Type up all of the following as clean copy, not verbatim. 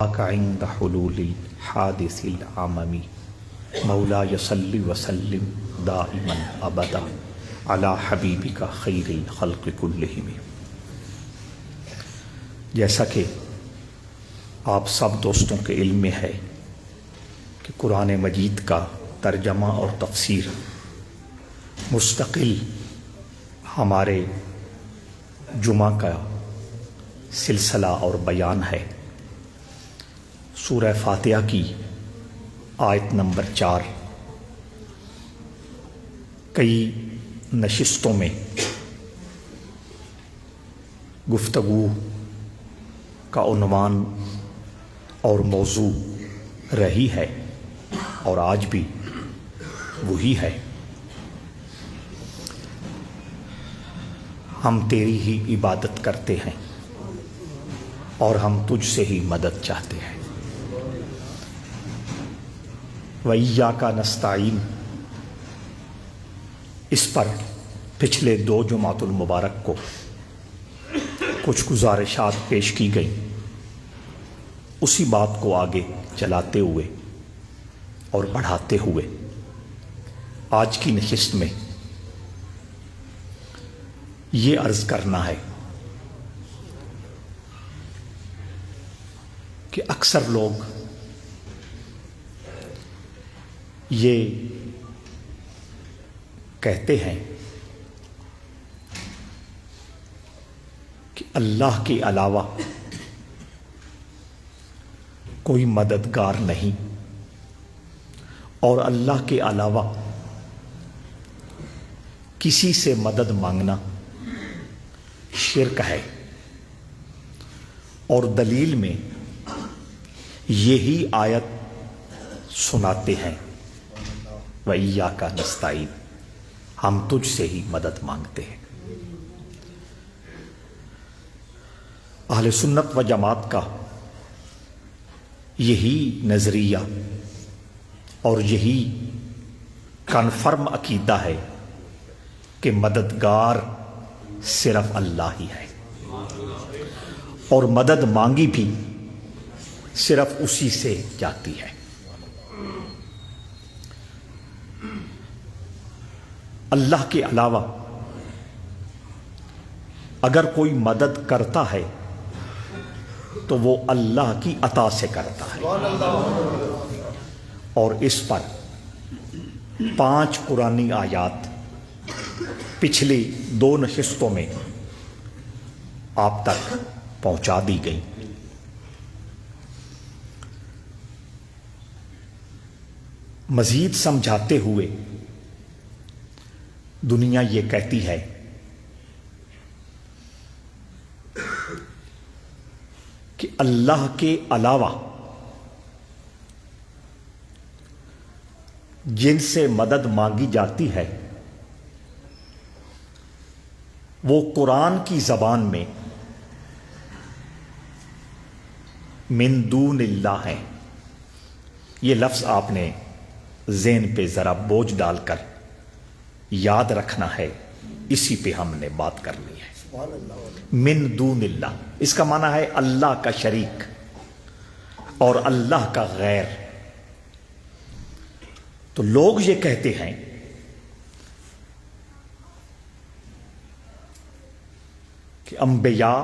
عند حلول الحادث العممی مولاي صل وسلم دائما ابدا على حبیبک خیر الخلق کلہم۔ جیسا کہ آپ سب دوستوں کے علم میں ہے کہ قرآن مجید کا ترجمہ اور تفسیر مستقل ہمارے جمعہ کا سلسلہ اور بیان ہے۔ سورہ فاتحہ کی آیت نمبر 4 کئی نشستوں میں گفتگو کا عنوان اور موضوع رہی ہے اور آج بھی وہی ہے۔ ہم تیری ہی عبادت کرتے ہیں اور ہم تجھ سے ہی مدد چاہتے ہیں۔ وَإِيَّاكَ نَسْتَعِينُ، اس پر پچھلے 2 جمعۃ المبارک کو کچھ گزارشات پیش کی گئی، اسی بات کو آگے چلاتے ہوئے اور بڑھاتے ہوئے آج کی نشست میں یہ عرض کرنا ہے کہ اکثر لوگ یہ کہتے ہیں کہ اللہ کے علاوہ کوئی مددگار نہیں اور اللہ کے علاوہ کسی سے مدد مانگنا شرک ہے، اور دلیل میں یہی آیت سناتے ہیں، وَإِيَّاكَ نَسْتَعِينُ، ہم تجھ سے ہی مدد مانگتے ہیں۔ اہل سنت و جماعت کا یہی نظریہ اور یہی کنفرم عقیدہ ہے کہ مددگار صرف اللہ ہی ہے، اور مدد مانگی بھی صرف اسی سے جاتی ہے۔ اللہ کے علاوہ اگر کوئی مدد کرتا ہے تو وہ اللہ کی عطا سے کرتا ہے، اور اس پر 5 قرآنی آیات پچھلی 2 نشستوں میں آپ تک پہنچا دی گئی۔ مزید سمجھاتے ہوئے دنیا یہ کہتی ہے کہ اللہ کے علاوہ جن سے مدد مانگی جاتی ہے وہ قرآن کی زبان میں من دون اللہ ہے۔ یہ لفظ آپ نے ذہن پہ ذرا بوجھ ڈال کر یاد رکھنا ہے، اسی پہ ہم نے بات کرنی ہے۔ من دون اللہ، اس کا معنی ہے اللہ کا شریک اور اللہ کا غیر۔ تو لوگ یہ کہتے ہیں کہ انبیاء،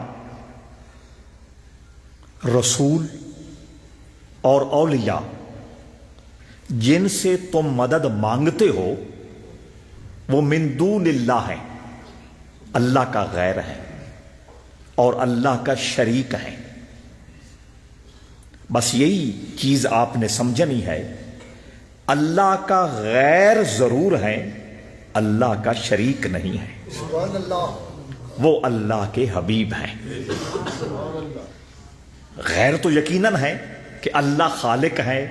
رسول اور اولیاء جن سے تم مدد مانگتے ہو وہ من دون اللہ ہے، اللہ کا غیر ہے اور اللہ کا شریک ہے۔ بس یہی چیز آپ نے سمجھنی ہے، اللہ کا غیر ضرور ہے، اللہ کا شریک نہیں ہے۔ سبحان اللہ، وہ اللہ کے حبیب ہیں۔ غیر تو یقیناً ہے کہ اللہ خالق ہے،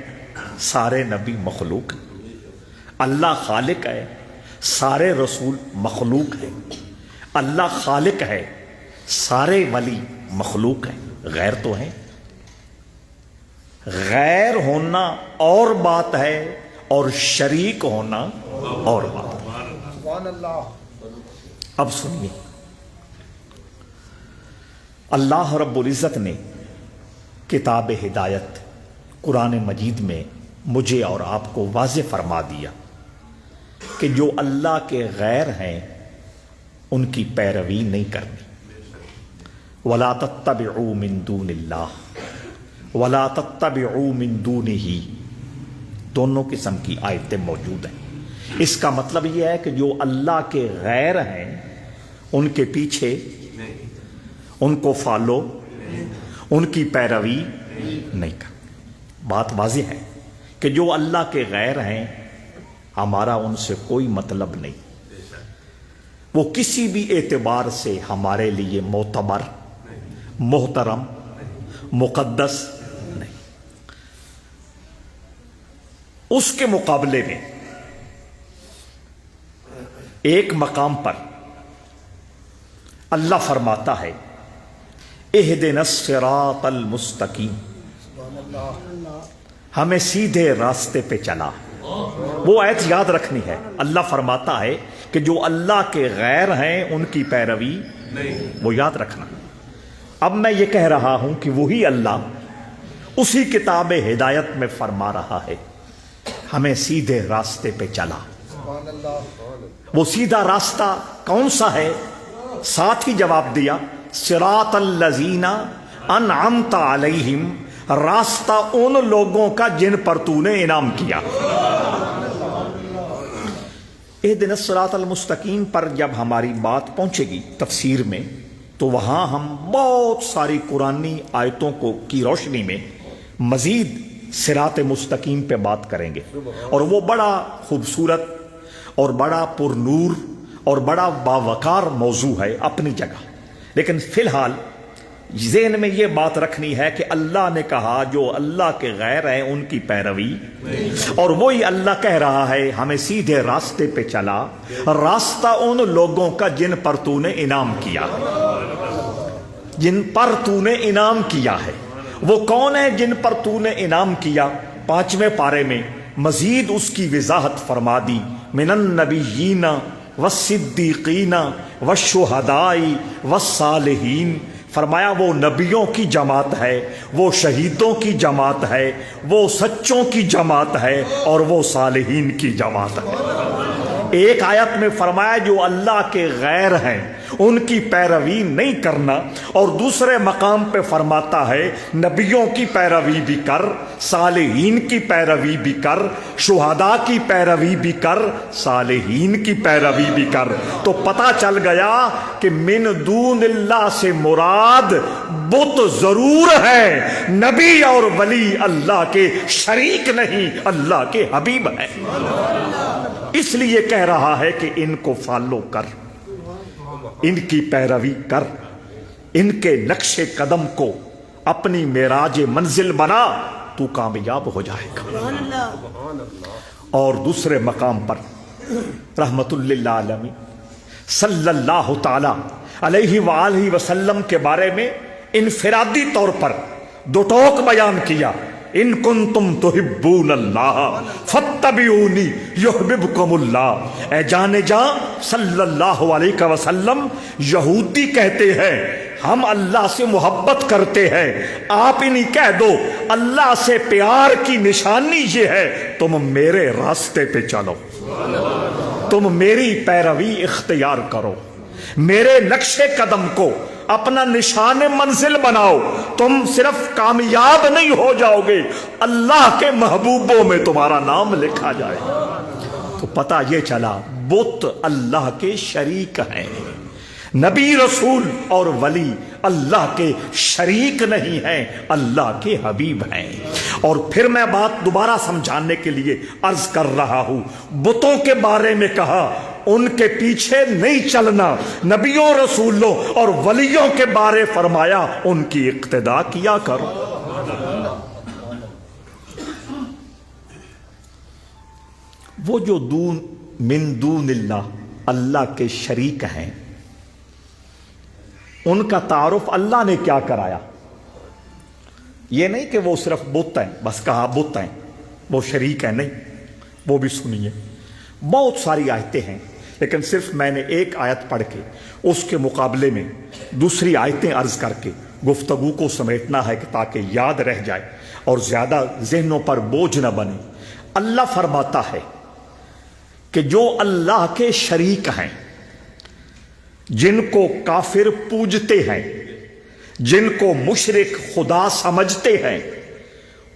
سارے نبی مخلوق ہیں، اللہ خالق ہے، سارے رسول مخلوق ہیں، اللہ خالق ہے، سارے ولی مخلوق ہیں۔ غیر تو ہیں، غیر ہونا اور بات ہے اور شریک ہونا اور بات ہے۔ اب سنیے، اللہ رب العزت نے کتاب ہدایت قرآن مجید میں مجھے اور آپ کو واضح فرما دیا کہ جو اللہ کے غیر ہیں ان کی پیروی نہیں کرنی. وَلَا تَتَّبِعُوا مِن دُونِ اللَّهِ وَلَا تَتَّبِعُوا مِن دُونِهِ دونوں قسم کی آیتیں موجود ہیں. اس کا مطلب یہ ہے کہ جو اللہ کے غیر ہیں ان کے پیچھے ان کو فالو ان کی پیروی نہیں کر. بات واضح ہے کہ جو اللہ کے غیر ہیں ہمارا ان سے کوئی مطلب نہیں. وہ کسی بھی اعتبار سے ہمارے لیے معتبر محترم مقدس نہیں. اس کے مقابلے میں ایک مقام پر اللہ فرماتا ہے اہدنا الصراط المستقیم، ہمیں سیدھے راستے پہ چلا. وہ آیت یاد رکھنی ہے. اللہ فرماتا ہے کہ جو اللہ کے غیر ہیں ان کی پیروی وہ یاد رکھنا. اب میں یہ کہہ رہا ہوں کہ وہی اللہ اسی کتاب ہدایت میں فرما رہا ہے ہمیں سیدھے راستے پہ چلا. وہ سیدھا راستہ کون سا ہے؟ ساتھ ہی جواب دیا صراط الذین انعمت علیہم، راستہ ان لوگوں کا جن پر تو نے انعام کیا. اہدنا الصراط المستقیم پر جب ہماری بات پہنچے گی تفسیر میں تو وہاں ہم بہت ساری قرآنی آیتوں کی روشنی میں مزید صراط مستقیم پہ بات کریں گے، اور وہ بڑا خوبصورت اور بڑا پر نور اور بڑا باوقار موضوع ہے اپنی جگہ. لیکن فی الحال ذہن میں یہ بات رکھنی ہے کہ اللہ نے کہا جو اللہ کے غیر ہیں ان کی پیروی، اور وہی اللہ کہہ رہا ہے ہمیں سیدھے راستے پہ چلا. راستہ ان لوگوں کا جن پر تو نے انعام کیا، جن پر تو نے انعام کیا ہے. وہ کون ہے جن پر تو نے انعام کیا؟ 5ویں پارے میں مزید اس کی وضاحت فرما دی. من النبیین والصدیقین والشہداء والصالحین. فرمایا وہ نبیوں کی جماعت ہے، وہ شہیدوں کی جماعت ہے، وہ سچوں کی جماعت ہے، اور وہ صالحین کی جماعت ہے. ایک آیت میں فرمایا جو اللہ کے غیر ہیں ان کی پیروی نہیں کرنا، اور دوسرے مقام پہ فرماتا ہے نبیوں کی پیروی بھی کر، صالحین کی پیروی بھی کر، شہداء کی پیروی بھی کر، صالحین کی پیروی بھی کر. تو پتہ چل گیا کہ من دون اللہ سے مراد بت ضرور ہے، نبی اور ولی اللہ کے شریک نہیں، اللہ کے حبیب ہیں. اس لیے کہہ رہا ہے کہ ان کو فالو کر، ان کی پیروی کر، ان کے نقش قدم کو اپنی معراج منزل بنا، تو کامیاب ہو جائے گا. اور دوسرے مقام پر رحمت للعالمین صلی اللہ تعالی علیہ وآلہ وسلم کے بارے میں انفرادی طور پر دو ٹوک بیان کیا. ان کنتم تحبون اللہ فاتبعونی یحببکم اللہ. اے جان جاں صلی اللہ علیہ وسلم، یہودی کہتے ہیں ہم اللہ سے محبت کرتے ہیں، آپ انہیں کہہ دو اللہ سے پیار کی نشانی یہ ہے تم میرے راستے پہ چلو، تم میری پیروی اختیار کرو، میرے نقش قدم کو اپنا نشان منزل بناؤ. تم صرف کامیاب نہیں ہو جاؤ گے، اللہ کے محبوبوں میں تمہارا نام لکھا جائے. تو پتہ یہ چلا بت اللہ کے شریک ہیں، نبی رسول اور ولی اللہ کے شریک نہیں ہیں، اللہ کے حبیب ہیں. اور پھر میں بات دوبارہ سمجھانے کے لیے عرض کر رہا ہوں، بتوں کے بارے میں کہا ان کے پیچھے نہیں چلنا، نبیوں رسولوں اور ولیوں کے بارے فرمایا ان کی اقتداء کیا کرو. وہ جو من دون اللہ اللہ کے شریک ہیں ان کا تعارف اللہ نے کیا کرایا. یہ نہیں کہ وہ صرف بت ہیں، بس کہا بت ہیں وہ شریک ہیں، نہیں. وہ بھی سنیے، بہت ساری آیتیں ہیں، لیکن صرف میں نے ایک آیت پڑھ کے اس کے مقابلے میں دوسری آیتیں عرض کر کے گفتگو کو سمیٹنا ہے کہ تاکہ یاد رہ جائے اور زیادہ ذہنوں پر بوجھ نہ بنے۔ اللہ فرماتا ہے کہ جو اللہ کے شریک ہیں، جن کو کافر پوجتے ہیں، جن کو مشرک خدا سمجھتے ہیں،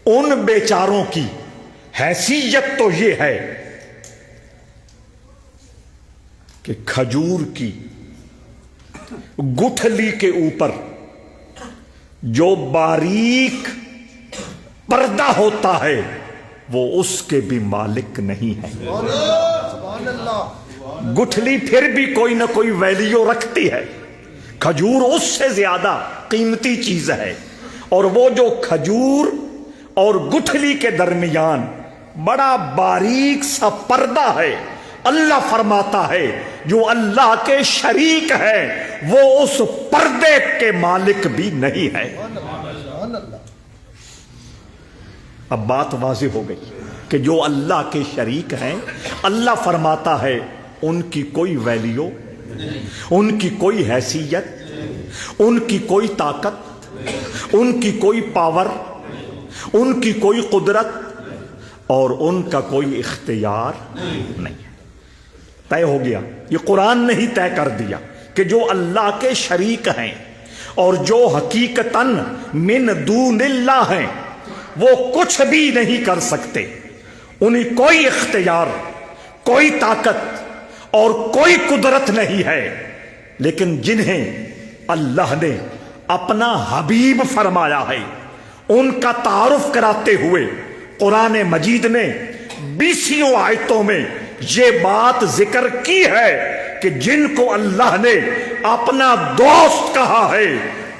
ان بیچاروں کی حیثیت تو یہ ہے کہ کھجور کی گٹھلی کے اوپر جو باریک پردہ ہوتا ہے وہ اس کے بھی مالک نہیں ہے۔ گٹھلی پھر بھی کوئی نہ کوئی ویلیو رکھتی ہے، کھجور اس سے زیادہ قیمتی چیز ہے، اور وہ جو کھجور اور گٹھلی کے درمیان بڑا باریک سا پردہ ہے، اللہ فرماتا ہے جو اللہ کے شریک ہے وہ اس پردے کے مالک بھی نہیں ہے۔ اب بات واضح ہو گئی کہ جو اللہ کے شریک ہیں، اللہ فرماتا ہے ان کی کوئی ویلیو، ان کی کوئی حیثیت، ان کی کوئی طاقت، ان کی کوئی پاور، ان کی کوئی قدرت اور ان کا کوئی اختیار نہیں ہے۔ طے ہو گیا، یہ قرآن نے ہی طے کر دیا کہ جو اللہ کے شریک ہیں اور جو حقیقتاً من دون اللہ ہیں وہ کچھ بھی نہیں کر سکتے، انہیں کوئی اختیار، کوئی طاقت اور کوئی قدرت نہیں ہے، لیکن جنہیں اللہ نے اپنا حبیب فرمایا ہے ان کا تعارف کراتے ہوئے قرآن مجید نے 20 آیتوں میں یہ بات ذکر کی ہے کہ جن کو اللہ نے اپنا دوست کہا ہے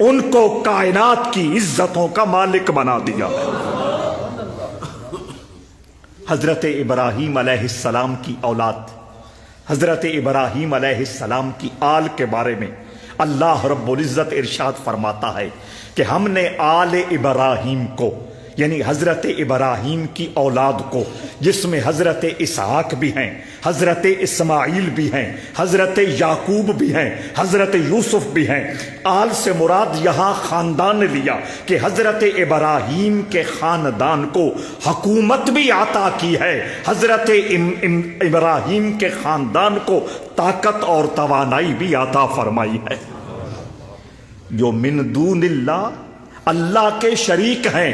ان کو کائنات کی عزتوں کا مالک بنا دیا ہے۔ حضرت ابراہیم علیہ السلام کی اولاد، حضرت ابراہیم علیہ السلام کی آل کے بارے میں اللہ رب العزت ارشاد فرماتا ہے کہ ہم نے آل ابراہیم کو، یعنی حضرت ابراہیم کی اولاد کو، جس میں حضرت اسحاق بھی ہیں، حضرت اسماعیل بھی ہیں، حضرت یعقوب بھی ہیں، حضرت یوسف بھی ہیں، آل سے مراد یہاں خاندان لیا کہ حضرت ابراہیم کے خاندان کو حکومت بھی عطا کی ہے، حضرت ابراہیم کے خاندان کو طاقت اور توانائی بھی عطا فرمائی ہے۔ جو من دون اللہ، اللہ کے شریک ہیں،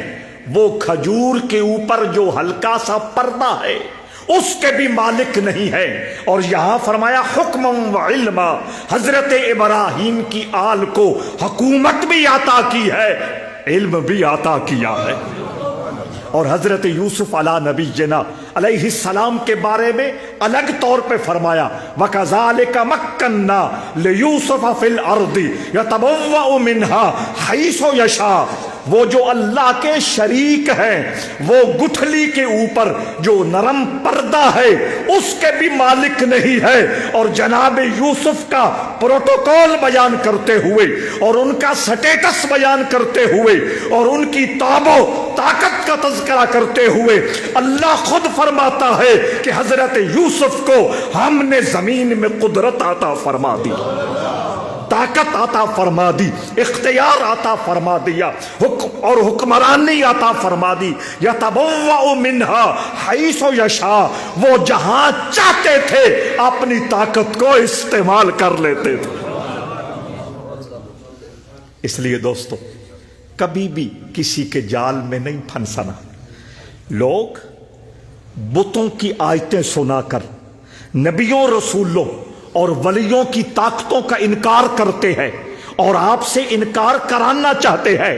وہ کھجور کے اوپر جو ہلکا سا پردہ ہے اس کے بھی مالک نہیں ہے۔ اور یہاں فرمایا حکم و علم، حضرت ابراہیم کی آل کو حکومت بھی عطا کی ہے، علم بھی عطا کیا ہے۔ اور حضرت یوسف علیہ نبینا علیہ السلام کے بارے میں الگ طور پہ فرمایا وَكَذَلِكَ مَكَّنَّا لِيُوسُفَ فِي الْأَرْضِ يَتَبَوَّأُ مِنْهَا حَيْثُ يَشَاءُ۔ وہ جو اللہ کے شریک ہیں، وہ گٹھلی کے اوپر جو نرم پردہ ہے اس کے بھی مالک نہیں ہے۔ اور جناب یوسف کا پروٹوکول بیان کرتے ہوئے اور ان کا سٹیٹس بیان کرتے ہوئے اور ان کی طاقت و طاقت کا تذکرہ کرتے ہوئے اللہ خود فرماتا ہے کہ حضرت یوسف کو ہم نے زمین میں قدرت عطا فرما دی، طاقت عطا فرما دی، اختیار عطا فرما دیا، اور حکمرانی عطا فرما دی۔ یتبوأ منہا حیث یشاء، وہ جہاں چاہتے تھے اپنی طاقت کو استعمال کر لیتے تھے۔ اس لیے دوستو کبھی بھی کسی کے جال میں نہیں پھنسنا۔ لوگ بتوں کی آیتیں سنا کر نبیوں، رسولوں اور ولیوں کی طاقتوں کا انکار کرتے ہیں اور آپ سے انکار کرانا چاہتے ہیں۔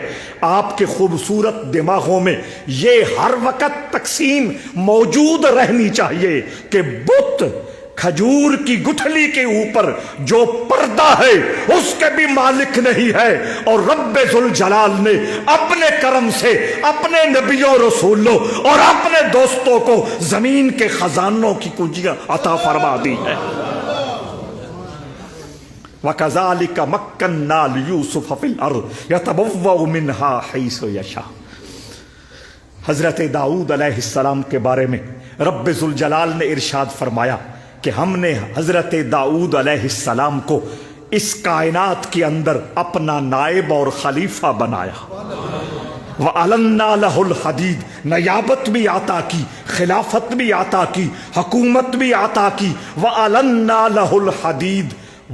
آپ کے خوبصورت دماغوں میں یہ ہر وقت تقسیم موجود رہنی چاہیے کہ بت کھجور کی گٹھلی کے اوپر جو پردہ ہے اس کے بھی مالک نہیں ہے، اور رب ذوالجلال نے اپنے کرم سے اپنے نبیوں، رسولوں اور اپنے دوستوں کو زمین کے خزانوں کی کنجیاں عطا فرما دی ہے۔ وَكَذَلِكَ مَكَّنَّا لِيُوسُفَ فِي الْأَرْضِ يَتَبَوَّأُ مِنْهَا حَيْثُ يَشَاءُ۔ حضرت داؤد علیہ السلام کے بارے میں رب ذوالجلال نے ارشاد فرمایا کہ ہم نے حضرت داؤد علیہ السلام کو اس کائنات کے اندر اپنا نائب اور خلیفہ بنایا۔ وَأَلَنَّا لَهُ الْحَدِيدِ، نیابت بھی عطا کی، خلافت بھی عطا کی، حکومت بھی عطا کی۔ وَأَلَنَّا لَهُ الْحَدِيدِ،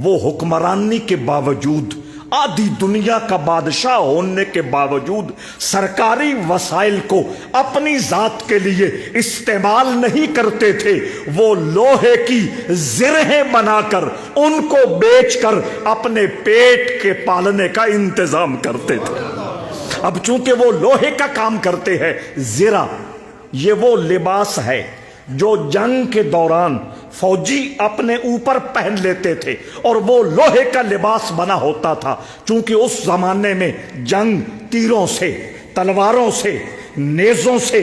وہ حکمرانی کے باوجود، آدھی دنیا کا بادشاہ ہونے کے باوجود سرکاری وسائل کو اپنی ذات کے لیے استعمال نہیں کرتے تھے، وہ لوہے کی زرہیں بنا کر ان کو بیچ کر اپنے پیٹ کے پالنے کا انتظام کرتے تھے۔ اب چونکہ وہ لوہے کا کام کرتے ہیں، زرہ یہ وہ لباس ہے جو جنگ کے دوران فوجی اپنے اوپر پہن لیتے تھے، اور وہ لوہے کا لباس بنا ہوتا تھا۔ چونکہ اس زمانے میں جنگ تیروں سے، تلواروں سے، نیزوں سے،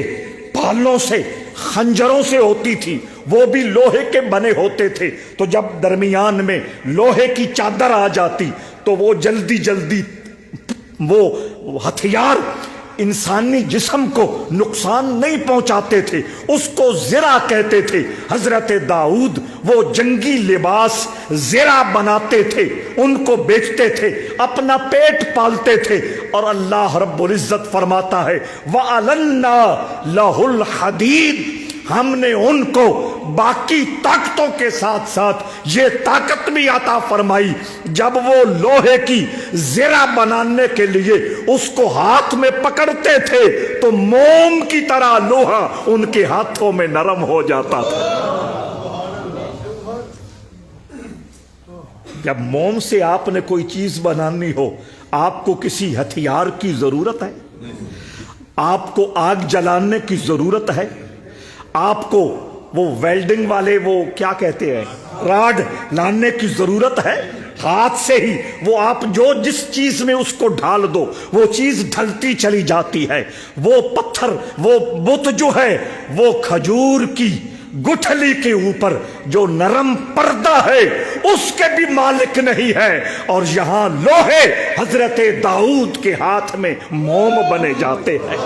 پھالوں سے، خنجروں سے ہوتی تھی، وہ بھی لوہے کے بنے ہوتے تھے۔ تو جب درمیان میں لوہے کی چادر آ جاتی تو وہ جلدی جلدی وہ ہتھیار انسانی جسم کو نقصان نہیں پہنچاتے تھے، اس کو زرہ کہتے تھے۔ حضرت داؤد وہ جنگی لباس زرہ بناتے تھے، ان کو بیچتے تھے، اپنا پیٹ پالتے تھے، اور اللہ رب العزت فرماتا ہے وَأَلَنَّا لَهُ الْحَدِيدِ، ہم نے ان کو باقی طاقتوں کے ساتھ ساتھ یہ طاقت بھی عطا فرمائی۔ جب وہ لوہے کی زرہ بنانے کے لیے اس کو ہاتھ میں پکڑتے تھے تو موم کی طرح لوہا ان کے ہاتھوں میں نرم ہو جاتا تھا۔ جب موم سے آپ نے کوئی چیز بنانی ہو، آپ کو کسی ہتھیار کی ضرورت ہے؟ آپ کو آگ جلانے کی ضرورت ہے؟ آپ کو وہ ویلڈنگ والے وہ کیا کہتے ہیں راڈ لانے کی ضرورت ہے؟ ہاتھ سے ہی وہ آپ جو جس چیز میں اس کو ڈھال دو وہ چیز ڈھلتی چلی جاتی ہے۔ وہ پتھر، وہ بت جو ہے، وہ کھجور کی گٹھلی کے اوپر جو نرم پردہ ہے اس کے بھی مالک نہیں ہے، اور یہاں لوہے حضرت داؤد کے ہاتھ میں موم بنے جاتے ہیں۔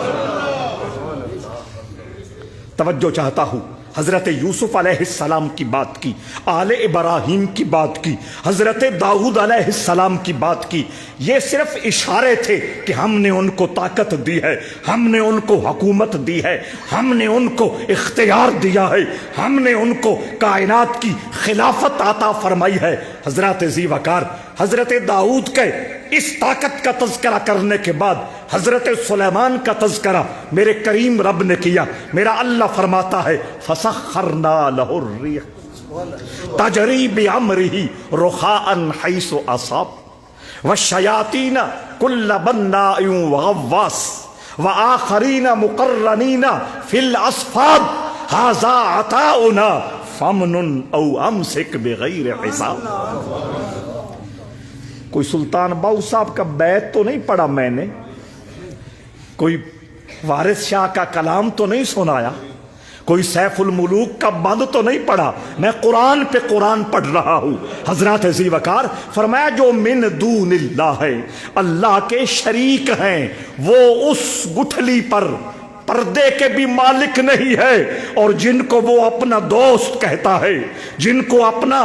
توجہ چاہتا ہوں، حضرت یوسف علیہ السلام کی بات کی، آل ابراہیم کی بات کی، حضرت داؤد علیہ السلام کی بات کی، یہ صرف اشارے تھے کہ ہم نے ان کو طاقت دی ہے، ہم نے ان کو حکومت دی ہے، ہم نے ان کو اختیار دیا ہے، ہم نے ان کو کائنات کی خلافت عطا فرمائی ہے۔ حضرت ذی وقار حضرت داؤد کے اس طاقت کا تذکرہ کرنے کے بعد حضرت سلیمان کا تذکرہ میرے کریم رب نے کیا۔ میرا اللہ فرماتا ہے فَسَخَّرْنَا لَهُ الرِّيحَ تَجْرِي بِأَمْرِهِ رُخَاءً حَيْثُ أَصَابَ وَالشَّيَاطِينَ كُلَّ بَنَّاءٍ وَغَوَّاصٍ وَآخَرِينَ مُقَرَّنِينَ فِي الْأَصْفَادِ هَذَا عَطَاؤُنَا فَامْنُنْ أَوْ أَمْسِكْ بِغَيْرِ حِسَابٍ۔ کوئی سلطان باؤ صاحب کا بیت تو نہیں پڑھا میں نے، کوئی وارث شاہ کا کلام تو نہیں سنایا، کوئی سیف الملوک کا بند تو نہیں پڑھا، میں قرآن پہ قرآن پڑھ رہا ہوں۔ حضرت ذی وقار فرمایا جو من دون اللہ ہے، اللہ کے شریک ہیں، وہ اس گٹھلی پر پردے کے بھی مالک نہیں ہے، اور جن کو وہ اپنا دوست کہتا ہے، جن کو اپنا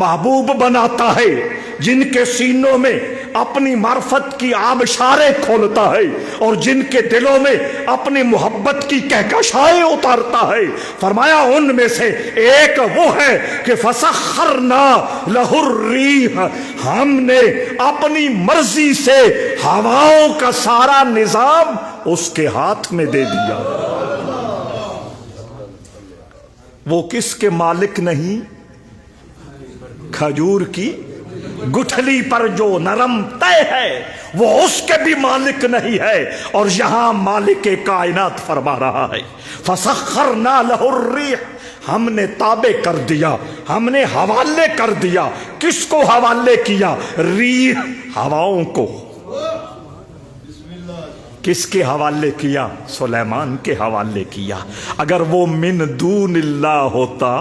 محبوب بناتا ہے، جن کے سینوں میں اپنی معرفت کی آبشاریں کھولتا ہے، اور جن کے دلوں میں اپنی محبت کی کہکشائیں اتارتا ہے، فرمایا ان میں سے ایک وہ ہے کہ فَسَخَّرْنَا لَهُ الرِّيحَ، ہم نے اپنی مرضی سے ہواؤں کا سارا نظام اس کے ہاتھ میں دے دیا۔ وہ کس کے مالک نہیں؟ کھجور کی گٹھلی پر جو نرم طے ہے وہ اس کے بھی مالک نہیں ہے، اور یہاں مالک کائنات فرما رہا ہے فَسَخَّرْنَا لَهُ الرِّيحَ، ہم نے تابع کر دیا، ہم نے حوالے کر دیا۔ کس کو حوالے کیا؟ ریح، ہواؤں کو۔ کس کے حوالے کیا؟ سلیمان کے حوالے کیا۔ اگر وہ من دون اللہ ہوتا،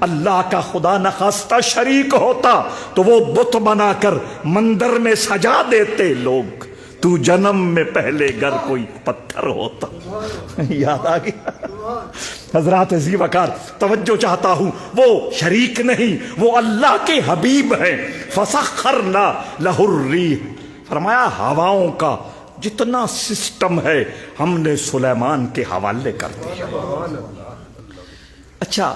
اللہ کا خدا نخواستہ شریک ہوتا، تو وہ بت بنا کر مندر میں سجا دیتے لوگ۔ تو جنم میں پہلے گر کوئی پتھر ہوتا۔ یاد آ گیا؟ حضرات ذی وقار توجہ چاہتا ہوں، وہ شریک نہیں، وہ اللہ کے حبیب ہیں۔ فسخرنا لہ الریح، فرمایا ہواؤں کا جتنا سسٹم ہے ہم نے سلیمان کے حوالے کر دیا۔ اچھا،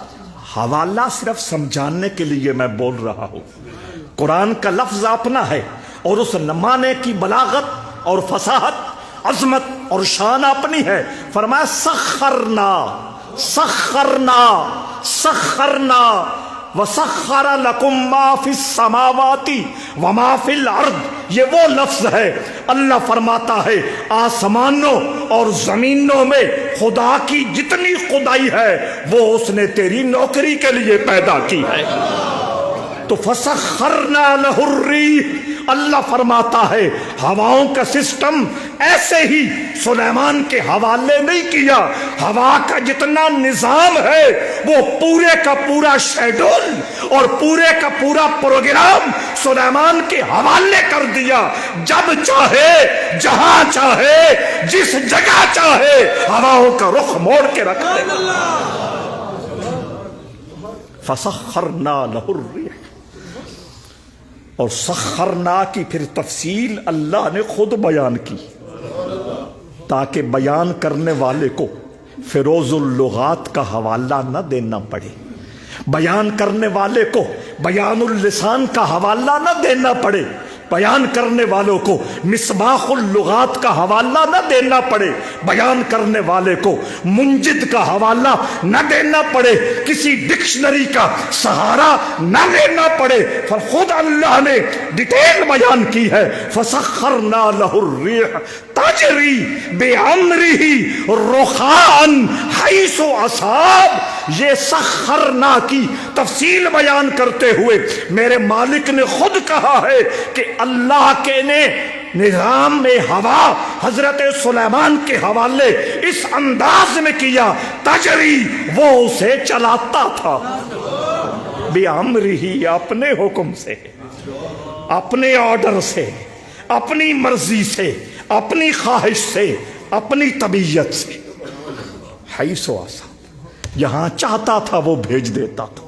حوالہ صرف سمجھانے کے لیے میں بول رہا ہوں، قرآن کا لفظ اپنا ہے اور اس معنی کی بلاغت اور فصاحت، عظمت اور شان اپنی ہے۔ فرمایا سخرنا، سخرنا، سخرنا، وسخر لکم ما فی السماوات وما فی الارض، یہ وہ لفظ ہے۔ اللہ فرماتا ہے آسمانوں اور زمینوں میں خدا کی جتنی خدائی ہے وہ اس نے تیری نوکری کے لیے پیدا کی ہے۔ تو فسخرنا لہ الریح، اللہ فرماتا ہے ہواؤں کا سسٹم ایسے ہی سلیمان کے حوالے نہیں کیا، ہوا کا جتنا نظام ہے وہ پورے کا پورا شیڈول اور پورے کا پورا پروگرام سلیمان کے حوالے کر دیا۔ جب چاہے، جہاں چاہے، جس جگہ چاہے ہواؤں کا رخ موڑ کے رکھ دے۔ فسخرنا لہ الریح، اور سخرنا کی پھر تفصیل اللہ نے خود بیان کی تاکہ بیان کرنے والے کو فیروز اللغات کا حوالہ نہ دینا پڑے، بیان کرنے والے کو بیان اللسان کا حوالہ نہ دینا پڑے، بیان کرنے والوں کو مصباح اللغات کا حوالہ نہ دینا پڑے، بیان کرنے والے کو منجد کا حوالہ نہ دینا پڑے، کسی ڈکشنری کا سہارا نہ لینا پڑے، خود اللہ نے ڈیٹیل بیان کی ہے۔ فسخرنا لہ الریح تجری بامرہ رخاء حیث اصاب، یہ سخرنا کی تفصیل بیان کرتے ہوئے میرے مالک نے خود کہا ہے کہ اللہ کے نے نظام میں ہوا حضرت سلیمان کے حوالے اس انداز میں کیا، تجری، وہ اسے چلاتا تھا، بامرہ، اپنے حکم سے، اپنے آرڈر سے، اپنی مرضی سے، اپنی خواہش سے، اپنی طبیعت سے، حیث اصاب، جہاں چاہتا تھا وہ بھیج دیتا تھا۔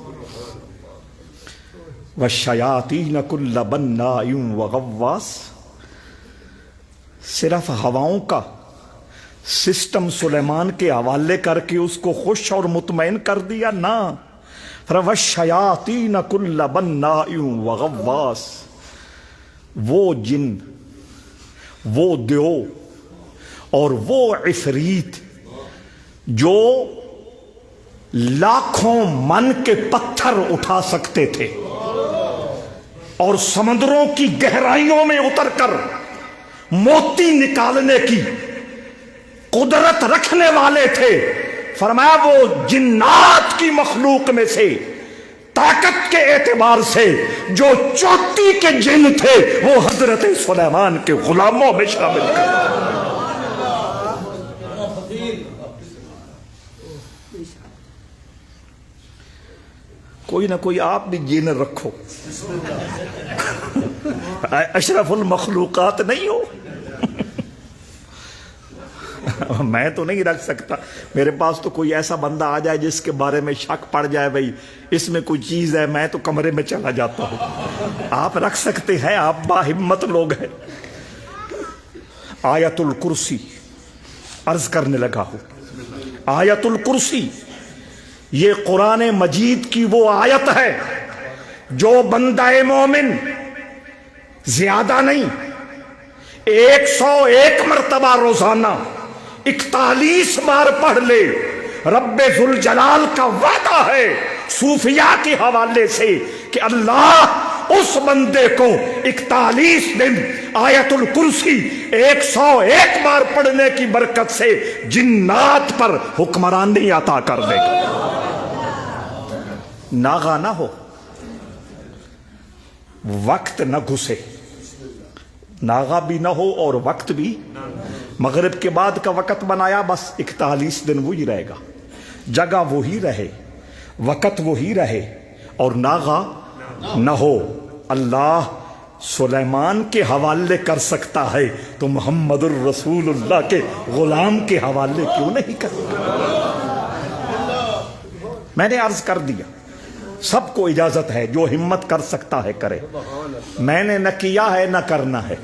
وَالشَّيَاطِينَ كُلَّ بَنَّاءٍ وَغَوَّاصٍ، صرف ہواؤں کا سسٹم سلیمان کے حوالے کر کے اس کو خوش اور مطمئن کر دیا نہ، وَالشَّيَاطِينَ كُلَّ بَنَّاءٍ وَغَوَّاصٍ، وہ جن، وہ دیو اور وہ عفریت جو لاکھوں من کے پتھر اٹھا سکتے تھے اور سمندروں کی گہرائیوں میں اتر کر موتی نکالنے کی قدرت رکھنے والے تھے، فرمایا وہ جنات کی مخلوق میں سے طاقت کے اعتبار سے جو چوٹی کے جن تھے وہ حضرت سلیمان کے غلاموں میں شامل کر۔ کوئی نہ کوئی آپ بھی جین رکھو، اشرف المخلوقات نہیں ہو۔ میں تو نہیں رکھ سکتا، میرے پاس تو کوئی ایسا بندہ آ جائے جس کے بارے میں شک پڑ جائے بھئی اس میں کوئی چیز ہے، میں تو کمرے میں چلا جاتا ہوں۔ آپ رکھ سکتے ہیں، آپ باہمت لوگ ہیں۔ آیت الکرسی عرض کرنے لگا ہوں، آیت الکرسی یہ قرآن مجید کی وہ آیت ہے جو بندہ مومن زیادہ نہیں 101 مرتبہ روزانہ 41 بار پڑھ لے، رب ذوالجلال کا وعدہ ہے صوفیاء کے حوالے سے کہ اللہ اس بندے کو 41 دن آیت الکرسی 101 بار پڑھنے کی برکت سے جنات پر حکمرانی عطا کر دے گا۔ ناغا نہ ہو، وقت نہ گھسے، ناغا بھی نہ ہو اور وقت بھی، مغرب کے بعد کا وقت بنایا، بس 41 دن وہی رہے گا، جگہ وہی رہے، وقت وہی رہے اور ناغا نہ ہو۔ اللہ سلیمان کے حوالے کر سکتا ہے تو محمد الرسول اللہ کے غلام کے حوالے کیوں نہیں کرتا؟ میں نے عرض کر دیا سب کو اجازت ہے، جو ہمت کر سکتا ہے کرے، میں نے نہ کیا ہے نہ کرنا ہے،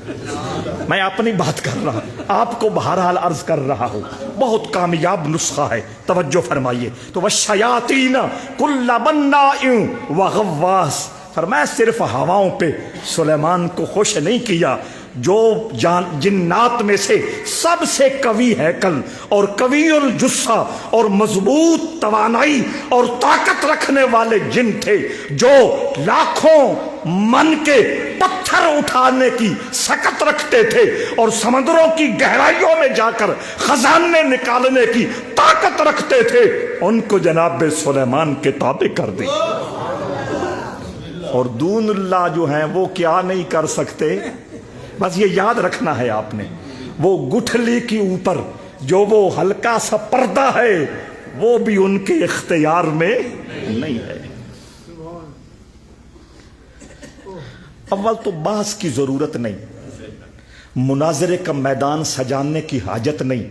میں اپنی بات کر رہا ہوں، آپ کو بہرحال عرض کر رہا ہوں، بہت کامیاب نسخہ ہے، توجہ فرمائیے۔ تو وَالشَّيَاطِينَ كُلَّ بَنَّاءٍ وَغَوَّاصٍ، فرمایا صرف ہواؤں پہ سلیمان کو خوش نہیں کیا، جو جنات میں سے سب سے قوی ہیکل اور قوی الجثہ اور مضبوط توانائی اور طاقت رکھنے والے جن تھے، جو لاکھوں من کے پتھر اٹھانے کی سکت رکھتے تھے اور سمندروں کی گہرائیوں میں جا کر خزانے نکالنے کی طاقت رکھتے تھے، ان کو جناب سلیمان کے تابع کر دی۔ اور دون اللہ جو ہیں وہ کیا نہیں کر سکتے، بس یہ یاد رکھنا ہے آپ نے، وہ گٹھلی کے اوپر جو وہ ہلکا سا پردہ ہے وہ بھی ان کے اختیار میں نہیں ہے۔ اول تو بحث کی ضرورت نہیں، مناظرے کا میدان سجانے کی حاجت نہیں،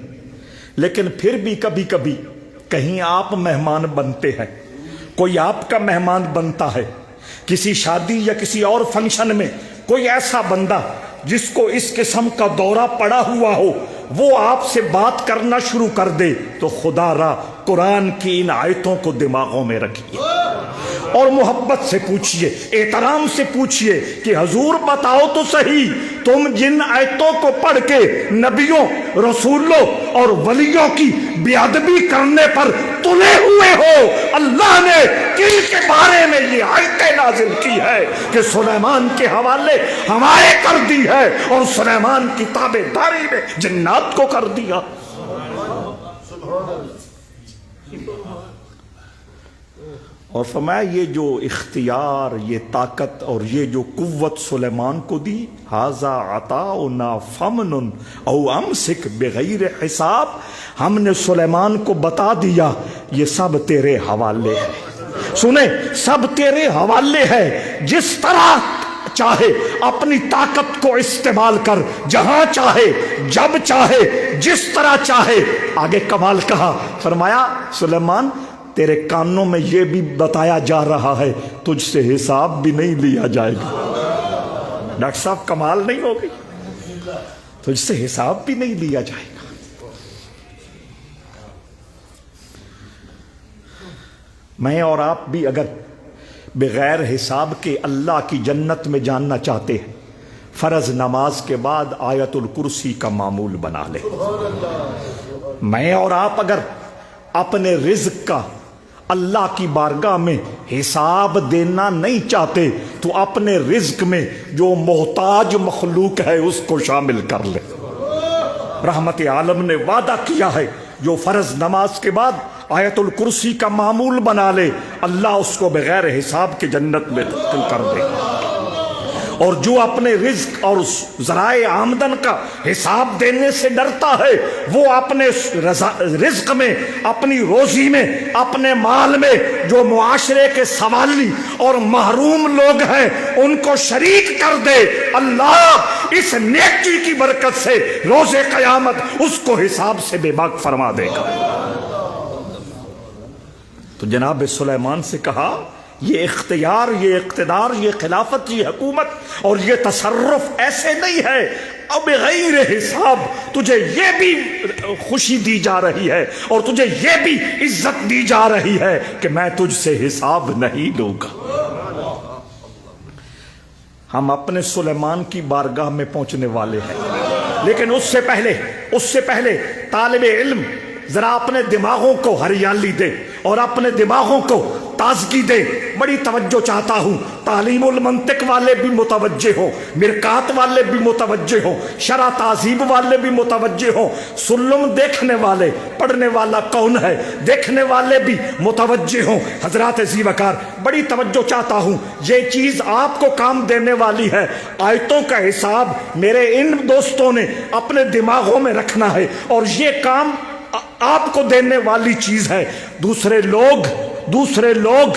لیکن پھر بھی کبھی کبھی کہیں آپ مہمان بنتے ہیں، کوئی آپ کا مہمان بنتا ہے، کسی شادی یا کسی اور فنکشن میں کوئی ایسا بندہ جس کو اس قسم کا دورہ پڑا ہوا ہو وہ آپ سے بات کرنا شروع کر دے تو خدا را قرآن کی ان آیتوں کو دماغوں میں رکھیے اور محبت سے پوچھئے، احترام سے پوچھئے کہ حضور بتاؤ تو صحیح، تم جن آیتوں کو پڑھ کے نبیوں، رسولوں اور ولیوں کی بے ادبی کرنے پر تلے ہوئے ہو، اللہ نے کن کے بارے میں یہ آیتیں نازل کی ہے کہ سلیمان کے حوالے ہمارے کر دی ہے اور سلیمان کی تابع داری میں جنات کو کر دیا۔ اور فرمایا یہ جو اختیار، یہ طاقت اور یہ جو قوت سلیمان کو دی، ھذا عطاؤنا فمنن او امسک بغیر حساب، ہم نے سلیمان کو بتا دیا یہ سب تیرے حوالے ہے، سنیں سب تیرے حوالے ہے، جس طرح چاہے اپنی طاقت کو استعمال کر، جہاں چاہے جب چاہے جس طرح چاہے۔ آگے کمال کہا، فرمایا سلیمان تیرے کانوں میں یہ بھی بتایا جا رہا ہے تجھ سے حساب بھی نہیں لیا جائے گا۔ ڈاکٹر صاحب کمال نہیں ہوگی، تجھ سے حساب بھی نہیں لیا جائے گا۔ میں اور آپ بھی اگر بغیر حساب کے اللہ کی جنت میں جاننا چاہتے ہیں، فرض نماز کے بعد آیت الکرسی کا معمول بنا لیں۔ میں اور آپ اگر اپنے رزق کا اللہ کی بارگاہ میں حساب دینا نہیں چاہتے تو اپنے رزق میں جو محتاج مخلوق ہے اس کو شامل کر لے۔ رحمت عالم نے وعدہ کیا ہے جو فرض نماز کے بعد آیت الکرسی کا معمول بنا لے اللہ اس کو بغیر حساب کے جنت میں داخل کر دے، اور جو اپنے رزق اور ذرائع آمدن کا حساب دینے سے ڈرتا ہے وہ اپنے رزق میں، اپنی روزی میں، اپنے مال میں جو معاشرے کے سوالی اور محروم لوگ ہیں ان کو شریک کر دے، اللہ اس نیکی کی برکت سے روز قیامت اس کو حساب سے بے باک فرما دے گا۔ تو جناب سلیمان سے کہا یہ اختیار، یہ اقتدار، یہ خلافت، یہ حکومت اور یہ تصرف ایسے نہیں ہے اب بغیر حساب، تجھے یہ بھی خوشی دی جا رہی ہے اور تجھے یہ بھی عزت دی جا رہی ہے کہ میں تجھ سے حساب نہیں لوں گا۔ ہم اپنے سلیمان کی بارگاہ میں پہنچنے والے ہیں، لیکن اس سے پہلے طالب علم ذرا اپنے دماغوں کو ہریالی دے اور اپنے دماغوں کو تازگی دے۔ بڑی توجہ چاہتا ہوں، تعلیم المنطق والے بھی متوجہ ہوں، مرکات والے بھی متوجہ ہوں، شرح تہذیب والے بھی متوجہ ہوں، سلم دیکھنے والے، پڑھنے والا کون ہے دیکھنے والے بھی متوجہ ہوں۔ حضرات ذی وقار بڑی توجہ چاہتا ہوں، یہ چیز آپ کو کام دینے والی ہے۔ آیتوں کا حساب میرے ان دوستوں نے اپنے دماغوں میں رکھنا ہے اور یہ کام آپ کو دینے والی چیز ہے۔ دوسرے لوگ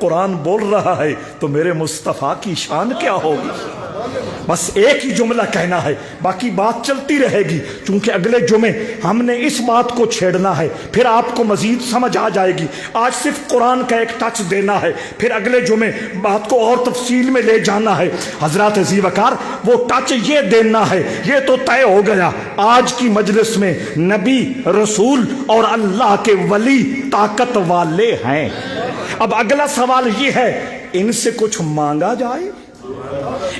قرآن بول رہا ہے تو میرے مصطفیٰ کی شان کیا ہوگی؟ بس ایک ہی جملہ کہنا ہے، باقی بات چلتی رہے گی، چونکہ اگلے جمعے ہم نے اس بات کو چھیڑنا ہے، پھر آپ کو مزید سمجھ آ جائے گی۔ آج صرف قرآن کا ایک ٹچ دینا ہے، پھر اگلے جمعے بات کو اور تفصیل میں لے جانا ہے۔ حضرات ذی وقار، وہ ٹچ یہ دینا ہے، یہ تو طے ہو گیا آج کی مجلس میں نبی، رسول اور اللہ کے ولی طاقت والے ہیں۔ اب اگلا سوال یہ ہے، ان سے کچھ مانگا جائے،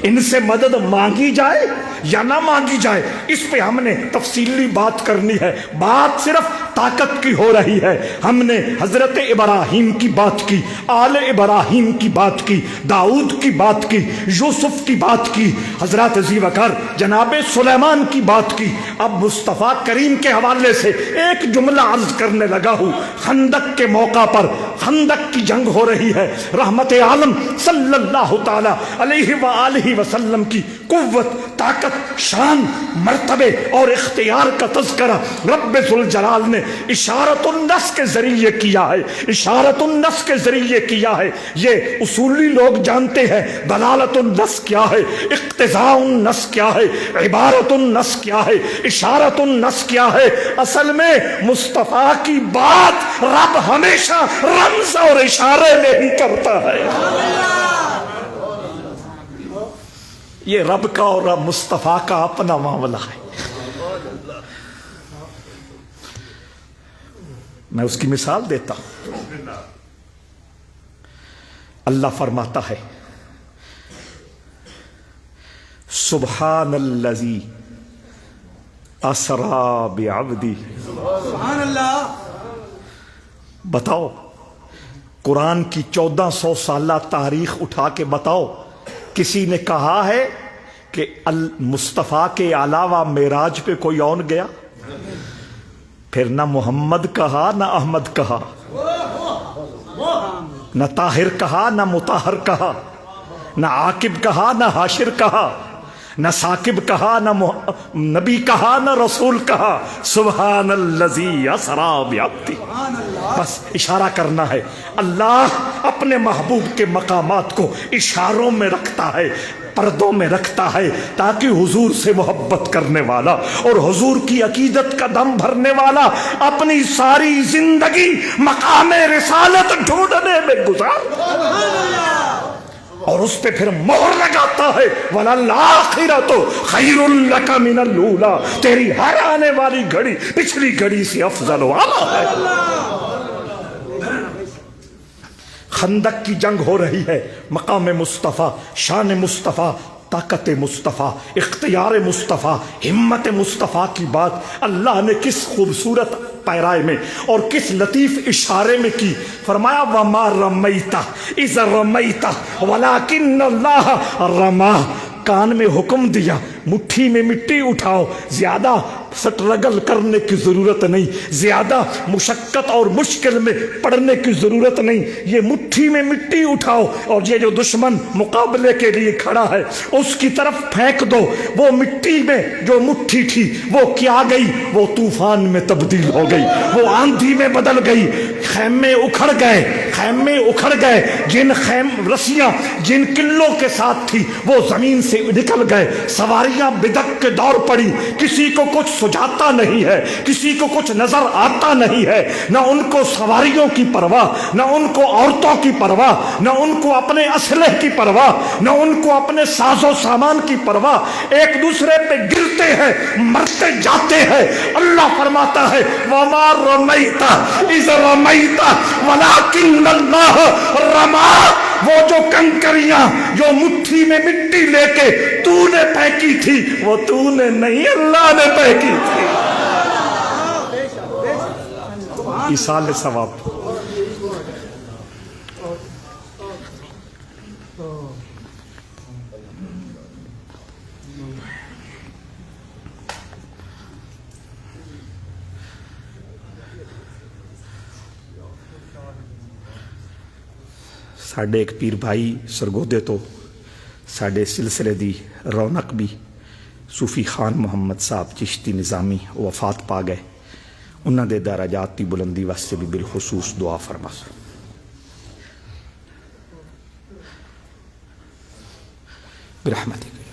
ان سے مدد مانگی جائے یا نہ مانگی جائے، اس پہ ہم نے تفصیلی بات کرنی ہے۔ بات صرف طاقت کی ہو رہی ہے۔ ہم نے حضرت ابراہیم کی بات کی، آل ابراہیم کی بات کی، داؤد کی بات کی، یوسف کی بات کی، حضرات ذی وقار جناب سلیمان کی بات کی۔ اب مصطفیٰ کریم کے حوالے سے ایک جملہ عرض کرنے لگا ہوں۔ خندق کے موقع پر، خندق کی جنگ ہو رہی ہے، رحمت عالم صلی اللہ تعالی علیہ وآلہ وسلم کی قوت، طاقت، شان، مرتبے اور اختیار کا تذکرہ رب ذوالجلال نے اشارت النص کے ذریعے کیا ہے، اشارت النص کے ذریعے کیا ہے۔ یہ اصولی لوگ جانتے ہیں دلالت النص کیا ہے، اقتضاء النص کیا ہے، عبارت النص کیا ہے، اشارت النص کیا ہے۔ اصل میں مصطفیٰ کی بات رب ہمیشہ رمز اور اشارے میں ہی کرتا ہے۔ یہ رب کا اور رب مصطفیٰ کا اپنا معاملہ ہے۔ میں اس کی مثال دیتا ہوں۔ اللہ فرماتا ہے سبحان الذی اسری بعبدی۔ سبحان اللہ۔ بتاؤ، قرآن کی 1400 سالہ تاریخ اٹھا کے بتاؤ، کسی نے کہا ہے کہ مصطفیٰ کے علاوہ معراج پہ کوئی اور گیا؟ پھر نہ محمد کہا، نہ احمد کہا، نہ طاہر کہا، نہ مطہر کہا، نہ عاقب کہا، نہ حاشر کہا، نہ ثاقب کہا، نہ نبی کہا، نہ رسول کہا۔ سبحان الذی اسری بعبدہ۔ بس اشارہ کرنا ہے۔ اللہ اپنے محبوب کے مقامات کو اشاروں میں رکھتا ہے، پردوں میں رکھتا ہے، تاکہ حضور سے محبت کرنے والا اور حضور کی عقیدت کا دم بھرنے والا اپنی ساری زندگی مقام رسالت ڈھونڈنے میں گزار اور اس پہ پھر مہر لگاتا ہے وَلَلْآخِرَةُ خَيْرٌ لَكَ مِنَ الْأُولَىٰ۔ تیری ہر آنے والی گھڑی پچھلی گھڑی سے افضل والا ہے۔ خندق کی جنگ ہو رہی ہے، مقام مصطفیٰ، شان مصطفیٰ، طاقت مصطفیٰ، اختیار مصطفیٰ، ہمت مصطفیٰ کی بات اللہ نے کس خوبصورت پیرائے میں اور کس لطیف اشارے میں کی۔ فرمایا وَمَا رَمَيْتَ إِذْ رَمَيْتَ وَلَكِنَّ اللَّهَ رَمَىٰ۔ کان میں حکم دیا مٹھی میں مٹی اٹھاؤ، زیادہ سٹرگل کرنے کی ضرورت نہیں، زیادہ مشقت اور مشکل میں پڑنے کی ضرورت نہیں، یہ مٹھی میں مٹی اٹھاؤ اور یہ جو دشمن مقابلے کے لیے کھڑا ہے اس کی طرف پھینک دو۔ وہ مٹی میں جو مٹھی تھی وہ کیا گئی؟ وہ طوفان میں تبدیل ہو گئی، وہ آندھی میں بدل گئی، خیمے اکھڑ گئے، خیمے اکھڑ گئے، جن رسیاں جن قلوں کے ساتھ تھی وہ زمین سے نکل گئے، سواریاں بدک کے دور پڑی، کسی کو کچھ سجاتا نہیں ہے، کسی کو کچھ نظر آتا نہیں ہے، نہ ان کو سواریوں کی پرواہ، نہ ان کو عورتوں کی پرواہ، نہ ان کو اپنے اسلحے کی پرواہ، نہ ان کو اپنے ساز و سامان کی پرواہ، ایک دوسرے پہ گرتے ہیں، مرتے جاتے ہیں۔ اللہ فرماتا ہے وَمَا رَمَيْتَ إِذْ رَمَيْتَ وَلَكِنَّ اللَّهَ رَمَىٰ۔ وہ جو کنکریاں جو مٹھی میں مٹی لے کے تو نے پھینکی تھی وہ تو نے نہیں، اللہ نے پھینکی تھی۔ ایصال ثواب۔ ساڈے ایک پیر بھائی سرگودے تو ساڈے سلسلے دی رونق بھی صوفی خان محمد صاحب چشتی نظامی وفات پا گئے۔ انہاں دے درجات دی بلندی واسطے بھی بالخصوص دعا فرما برحمتک